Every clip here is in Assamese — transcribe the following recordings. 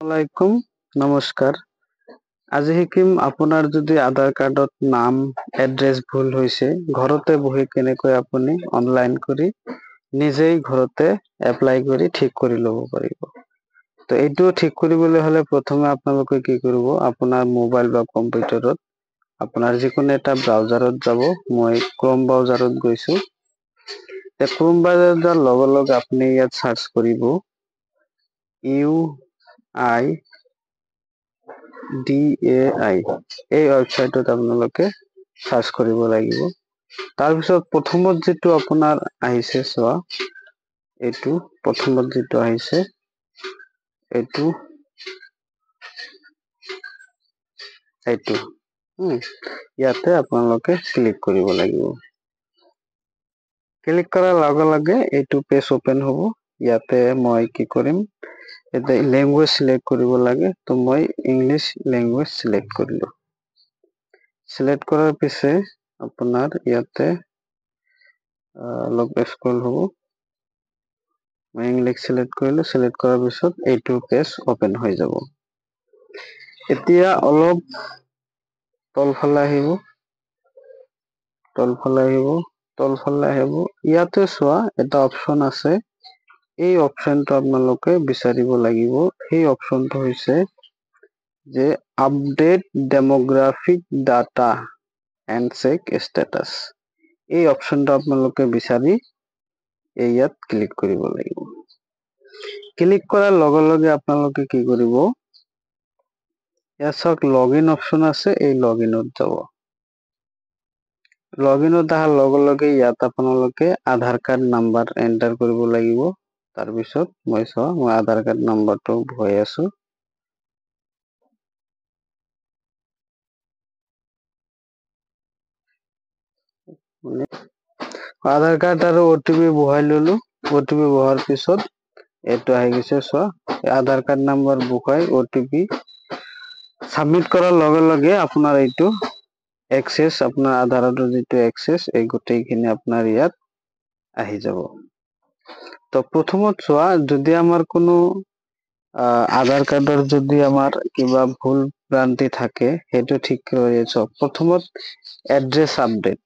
আলাইকুম নমস্কাৰ। আজি শিকিম আপোনাৰ যদি আধাৰ কাৰ্ডত নাম এড্ৰেছ ভুল হৈছে ঘৰতে বহি কেনেকৈ আপুনি অনলাইন কৰি নিজেই ঘৰতে এপ্লাই কৰি ঠিক কৰি ল'ব পাৰিব। তো এইটো ঠিক কৰিবলৈ হলে প্ৰথমে আপোনালোকে কি কৰিব, আপোনাৰ মোবাইল বা কম্পিউটাৰত আপোনাৰ যিকোনো এটা ব্ৰাউজাৰত যাব। মই ক্ৰম ব্ৰাউজাৰত গৈছো। ক্ৰম ব্ৰাউজাৰত যোৱাৰ লগে লগে আপুনি ইয়াত সাৰ্চ কৰিব UIDAI এই ৱেবছাইটত আপোনালোকে সাৰ্চ কৰিব লাগিব। তাৰপিছত প্ৰথমত যেটো আপোনাৰ আহিছে চোৱা, এইটো প্ৰথমত যেটো আহিছে এইটো ইয়াতে আপোনালোকে ক্লিক কৰিব লাগিব। ক্লিক কৰাৰ লগে লগে এইটো পেজ ওপেন হ'ব। ইয়াতে মই কি কৰিম, এতিয়া লেংগুৱেজ সিলেক্ট কৰিব লাগে। তো মই ইংলিছ লেংগুৱেজ সিলেক্ট কৰিলো। সিলেক্ট কৰাৰ পিছে আপোনাৰ ইয়াতে অলপ স্ক্ৰল হ'ব। মই ইংলিছ সিলেক্ট কৰিলো। সিলেক্ট কৰাৰ পিছত এইটো পেজ ওপেন হৈ যাব। এতিয়া অলপ তলফালে আহিব। ইয়াতে চোৱা এটা অপচন আছে। এই অপচনটো আপোনালোকে বিচাৰিব লাগিব। সেই অপচনটো হৈছে যে update demographic data and check status. এই অপচনটো আপোনালোকে বিচাৰি ইয়াত ক্লিক কৰিব লাগিব। ক্লিক কৰাৰ লগে লগে আপোনালোকে কি কৰিব, ইয়াত চাওক লগইন অপচন আছে, এই লগইনত যাব। লগইনত অহাৰ লগে লগে ইয়াত আপোনালোকে আধাৰ কাৰ্ড নাম্বাৰ এন্টাৰ কৰিব লাগিব। তাৰপিছত মই আধাৰ কাৰ্ড নাম্বাৰটো ভৰাই আছো। আধাৰ কাৰ্ড আৰু OTP বহাই ললো। OTP বহাৰ পিছত এইটো আহি গৈছে চোৱা, আধাৰ কাৰ্ড নাম্বাৰ বহাই OTP সাবমিট কৰাৰ লগে লগে আপোনাৰ এইটো এক্সেছ, আপোনাৰ আধাৰৰ যিটো এক্সেছ, এই গোটেইখিনি আপোনাৰ ইয়াত আহি যাব। তো প্ৰথমত চোৱা, যদি আমাৰ কোনো আধাৰ কাৰ্ডৰ যদি আমাৰ কিবা ভুল ভ্ৰান্তি থাকে, সেইটো ঠিক কৰি চাওক। প্ৰথমত এড্ৰেছ আপডেট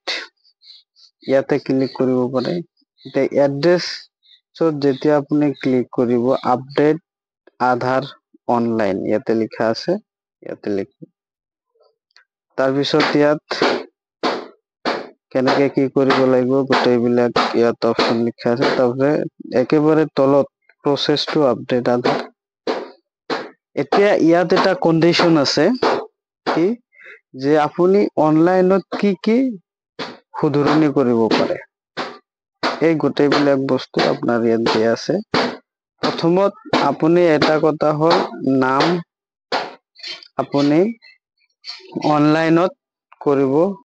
ইয়াতে ক্লিক কৰিব পাৰে। এতিয়া এড্ৰেছত যেতিয়া আপুনি ক্লিক কৰিব, আপডেট আধাৰ অনলাইন ইয়াতে লিখা আছে, ইয়াতে লিখি তাৰপিছত ইয়াত কেনেকে কি কৰিব লাগিব গোটেইবিলাক ইয়াত অপচন লিখা আছে। তাৰপিছত একেবাৰে তলত প্ৰচেছ টু আপডেট আধাৰ। এতিয়া ইয়াত এটা কণ্ডিশ্যন আছে, কি যে আপুনি অনলাইনত কি কি শুধৰণি কৰিব পাৰে। এই গোটেইবিলাক বস্তু আপোনাৰ ইয়াত দিয়া আছে। প্ৰথমত আপুনি এটা কথা হ'ল, নাম আপুনি অনলাইনত কৰিব